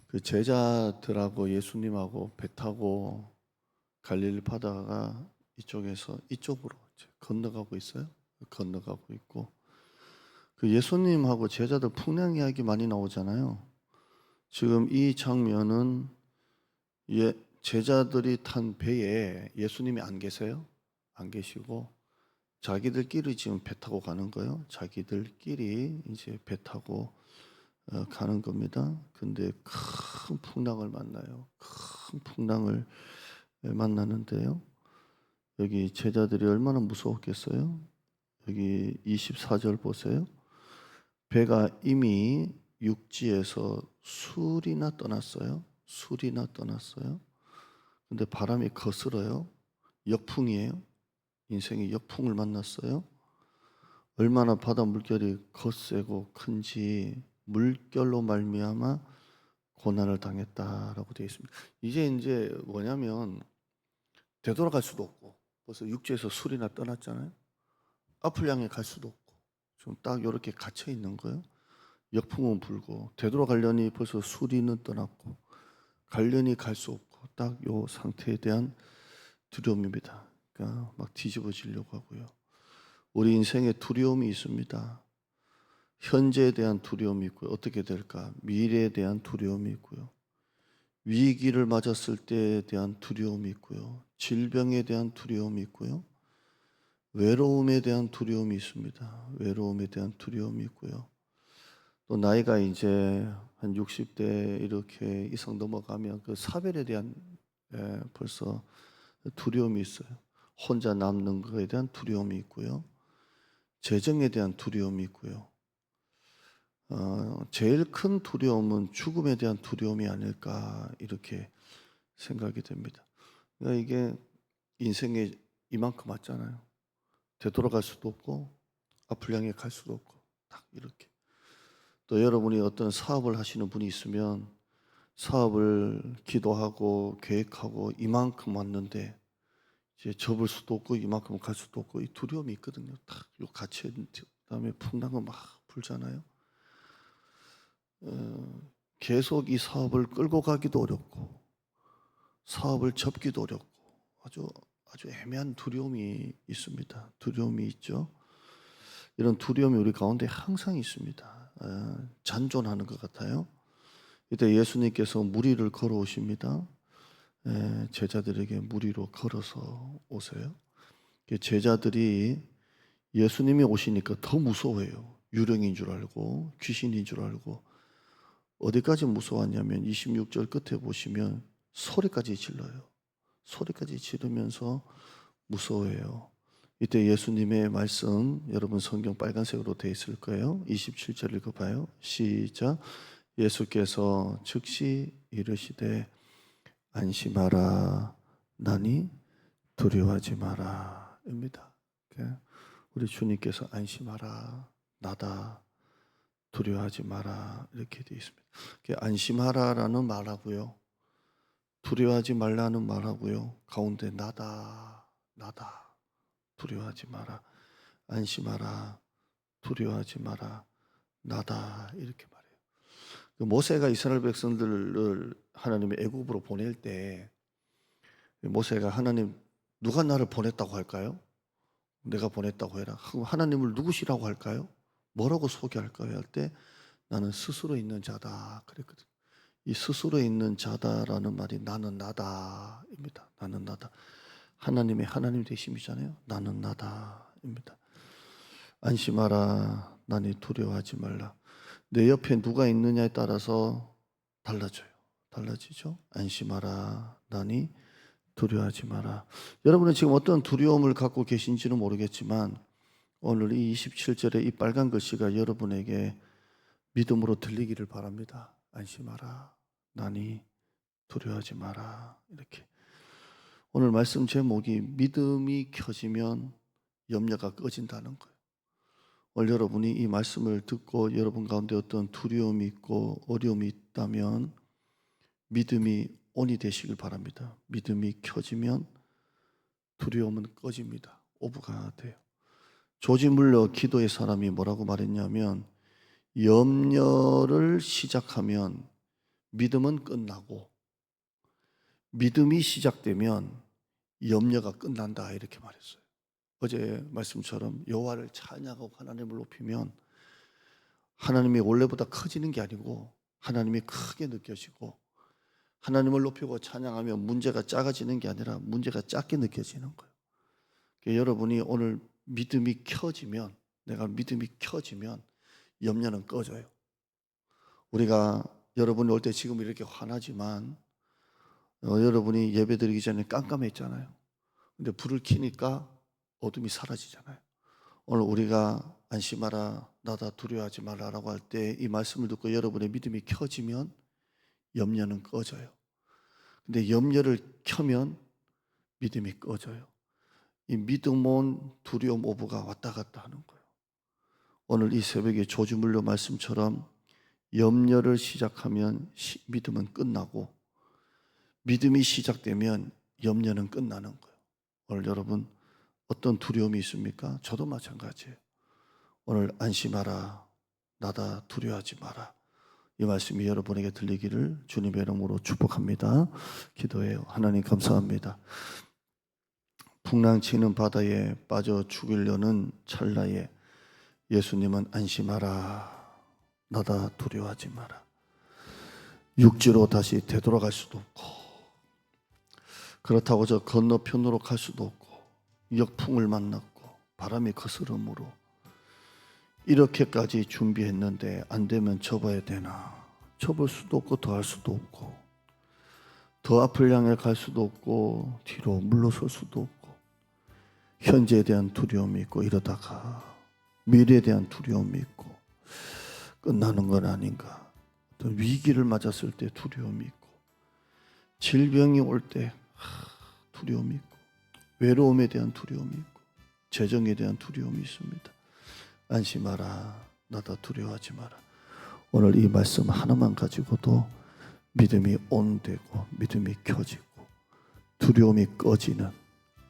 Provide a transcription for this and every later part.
그 제자들하고 예수님하고 배 타고 갈릴리 바다가 이쪽에서 이쪽으로 이제 건너가고 있어요. 건너가고 있고 그 예수님하고 제자들 풍랑 이야기 많이 나오잖아요. 지금 이 장면은 제자들이 탄 배에 예수님이 안 계세요. 안 계시고 자기들끼리 지금 배 타고 가는 거예요. 자기들끼리 이제 배 타고 가는 겁니다. 근데 큰 풍랑을 만나요. 큰 풍랑을 만나는데요. 여기 제자들이 얼마나 무서웠겠어요? 여기 24절 보세요. 배가 이미 육지에서 술이나 떠났어요. 술이나 떠났어요. 근데 바람이 거슬어요. 역풍이에요. 인생의 역풍을 만났어요. 얼마나 바다 물결이 거세고 큰지 물결로 말미암아 고난을 당했다라고 되어 있습니다. 이제 뭐냐면 되돌아갈 수도 없고 벌써 육지에서 술이나 떠났잖아요. 앞을 향해 갈 수도 없고 지금 딱 이렇게 갇혀 있는 거예요. 역풍은 불고 되돌아가려니 벌써 술이는 떠났고 가려니 갈 수 없고 딱 요 상태에 대한 두려움입니다. 그러니까 막 뒤집어지려고 하고요. 우리 인생에 두려움이 있습니다. 현재에 대한 두려움이 있고요. 어떻게 될까? 미래에 대한 두려움이 있고요. 위기를 맞았을 때에 대한 두려움이 있고요. 질병에 대한 두려움이 있고요. 외로움에 대한 두려움이 있습니다. 외로움에 대한 두려움이 있고요. 또 나이가 이제 한 60대 이렇게 이상 넘어가면 그 사별에 대한 벌써 두려움이 있어요. 혼자 남는 것에 대한 두려움이 있고요. 재정에 대한 두려움이 있고요. 제일 큰 두려움은 죽음에 대한 두려움이 아닐까 이렇게 생각이 됩니다. 그러니까 이게 인생에 이만큼 왔잖아요. 되돌아갈 수도 없고 앞을 향해 갈 수도 없고 딱 이렇게. 또 여러분이 어떤 사업을 하시는 분이 있으면 사업을 기도하고 계획하고 이만큼 왔는데 이제 접을 수도 없고 이만큼 갈 수도 없고 이 두려움이 있거든요. 딱요 갇혀 있는 그다음에 풍랑은 막 불잖아요. 계속 이 사업을 끌고 가기도 어렵고 사업을 접기도 어렵고 아주 애매한 두려움이 있습니다. 두려움이 있죠. 이런 두려움이 우리 가운데 항상 있습니다. 잔존하는 것 같아요. 이때 예수님께서 무리를 걸어오십니다. 제자들에게 무리로 걸어서 오세요. 제자들이 예수님이 오시니까 더 무서워해요. 유령인 줄 알고 귀신인 줄 알고 어디까지 무서웠냐면 26절 끝에 보시면 소리까지 질러요. 소리까지 지르면서 무서워해요. 이때 예수님의 말씀 여러분 성경 빨간색으로 되어 있을 거예요. 27절 읽어봐요. 시작. 예수께서 즉시 이르시되 안심하라 나니 두려워하지 마라 입니다. 우리 주님께서 안심하라 나다 두려워하지 마라 이렇게 되어 있습니다. 안심하라라는 말하고요. 두려워하지 말라는 말하고요. 가운데 나다 두려워하지 마라 안심하라 두려워하지 마라 나다 이렇게 말해요. 모세가 이스라엘 백성들을 하나님의 애굽으로 보낼 때 모세가 하나님 누가 나를 보냈다고 할까요? 내가 보냈다고 해라. 하나님을 누구시라고 할까요? 뭐라고 소개할까요? 할 때 나는 스스로 있는 자다 그랬거든요. 이 스스로 있는 자다라는 말이 나는 나다입니다. 나는 나다. 하나님의 하나님 되심이잖아요. 나는 나다입니다. 안심하라. 나니 두려워하지 말라. 내 옆에 누가 있느냐에 따라서 달라져요. 달라지죠. 안심하라. 나니 두려워하지 마라. 여러분은 지금 어떤 두려움을 갖고 계신지는 모르겠지만 오늘 이 27절의 이 빨간 글씨가 여러분에게 믿음으로 들리기를 바랍니다. 안심하라. 나니 두려워하지 마라. 이렇게. 오늘 말씀 제목이 믿음이 켜지면 염려가 꺼진다는 거예요. 오늘 여러분이 이 말씀을 듣고 여러분 가운데 어떤 두려움이 있고 어려움이 있다면 믿음이 온이 되시길 바랍니다. 믿음이 켜지면 두려움은 꺼집니다. 오브가 돼요. 조지 물러 기도의 사람이 뭐라고 말했냐면 염려를 시작하면 믿음은 끝나고 믿음이 시작되면 염려가 끝난다 이렇게 말했어요. 어제 말씀처럼 여호와를 찬양하고 하나님을 높이면 하나님이 원래보다 커지는 게 아니고 하나님이 크게 느껴지고 하나님을 높이고 찬양하면 문제가 작아지는 게 아니라 문제가 작게 느껴지는 거예요. 그러니까 여러분이 오늘 믿음이 켜지면 내가 믿음이 켜지면 염려는 꺼져요. 우리가 여러분이 올 때 지금 이렇게 환하지만 여러분이 예배드리기 전에 깜깜했잖아요. 근데 불을 켜니까 어둠이 사라지잖아요. 오늘 우리가 안심하라 나다 두려워하지 말라라고 할 때 이 말씀을 듣고 여러분의 믿음이 켜지면 염려는 꺼져요. 근데 염려를 켜면 믿음이 꺼져요. 이 믿음은 두려움 오브가 왔다 갔다 하는 거예요. 오늘 이 새벽에 조주물로 말씀처럼 염려를 시작하면 믿음은 끝나고 믿음이 시작되면 염려는 끝나는 거예요. 오늘 여러분 어떤 두려움이 있습니까? 저도 마찬가지예요. 오늘 안심하라 나다 두려워하지 마라. 이 말씀이 여러분에게 들리기를 주님의 이름으로 축복합니다. 기도해요. 하나님 감사합니다. 풍랑치는 바다에 빠져 죽으려는 찰나에 예수님은 안심하라 나다 두려워하지 마라. 육지로 다시 되돌아갈 수도 없고 그렇다고 저 건너편으로 갈 수도 없고 역풍을 만났고 바람이 거스름으로 이렇게까지 준비했는데 안 되면 접어야 되나? 접을 수도 없고 더 할 수도 없고 더 앞을 향해 갈 수도 없고 뒤로 물러설 수도 없고 현재에 대한 두려움이 있고 이러다가 미래에 대한 두려움이 있고 끝나는 건 아닌가? 어떤 위기를 맞았을 때 두려움이 있고 질병이 올 때 두려움이 있고 외로움에 대한 두려움이 있고 재정에 대한 두려움이 있습니다. 안심하라 나다 두려워하지 마라. 오늘 이 말씀 하나만 가지고도 믿음이 온되고 믿음이 켜지고 두려움이 꺼지는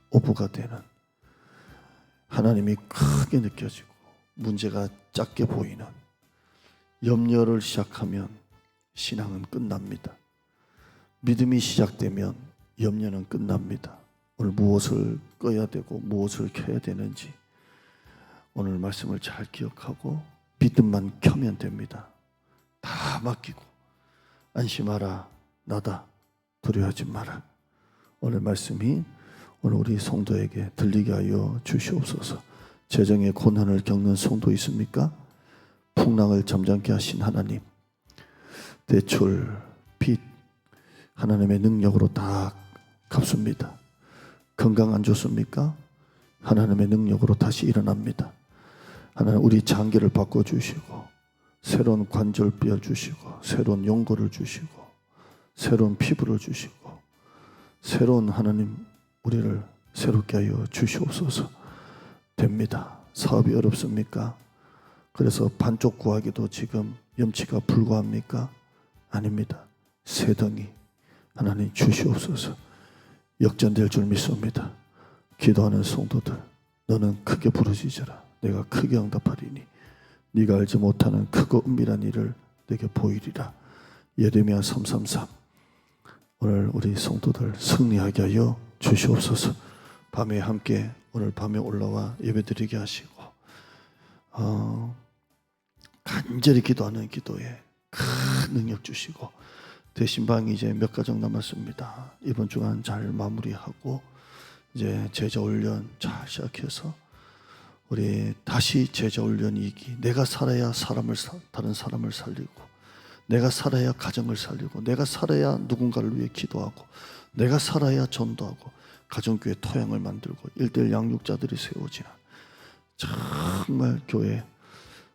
오브가 되는 하나님이 크게 느껴지고 문제가 작게 보이는 염려를 시작하면 신앙은 끝납니다. 믿음이 시작되면 염려는 끝납니다. 오늘 무엇을 꺼야 되고 무엇을 켜야 되는지 오늘 말씀을 잘 기억하고 믿음만 켜면 됩니다. 다 맡기고 안심하라 나다 두려워하지 마라. 오늘 말씀이 오늘 우리 성도에게 들리게 하여 주시옵소서. 재정의 고난을 겪는 성도 있습니까? 풍랑을 잠잠케 하신 하나님, 대출, 빚 하나님의 능력으로 다 갚습니다. 건강 안 좋습니까? 하나님의 능력으로 다시 일어납니다. 하나님 우리 장기를 바꿔주시고 새로운 관절뼈 주시고 새로운 연골을 주시고 새로운 피부를 주시고 새로운 하나님 우리를 새롭게 하여 주시옵소서. 됩니다. 사업이 어렵습니까? 그래서 반쪽 구하기도 지금 염치가 불과합니까? 아닙니다. 새 덩이 하나님 주시옵소서. 역전될 줄 믿습니다. 기도하는 성도들 너는 크게 부르짖으라. 내가 크게 응답하리니 네가 알지 못하는 크고 은밀한 일을 내게 보이리라. 예레미야 3:33. 오늘 우리 성도들 승리하게 하여 주시옵소서. 밤에 함께 오늘 밤에 올라와 예배드리게 하시고 간절히 기도하는 기도에 큰 능력 주시고 대신방이 이제 몇 가정 남았습니다. 이번 주간 잘 마무리하고 이제 제자훈련 잘 시작해서 우리 다시 제자훈련이기 내가 살아야 다른 사람을 살리고 내가 살아야 가정을 살리고 내가 살아야 누군가를 위해 기도하고 내가 살아야 전도하고 가정교회 토양을 만들고 1:1 양육자들이 세워지는 정말 교회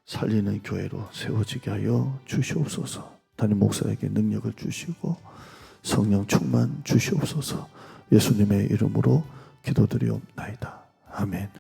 살리는 교회로 세워지게 하여 주시옵소서. 담임 목사에게 능력을 주시고 성령 충만 주시옵소서. 예수님의 이름으로 기도드리옵나이다. 아멘.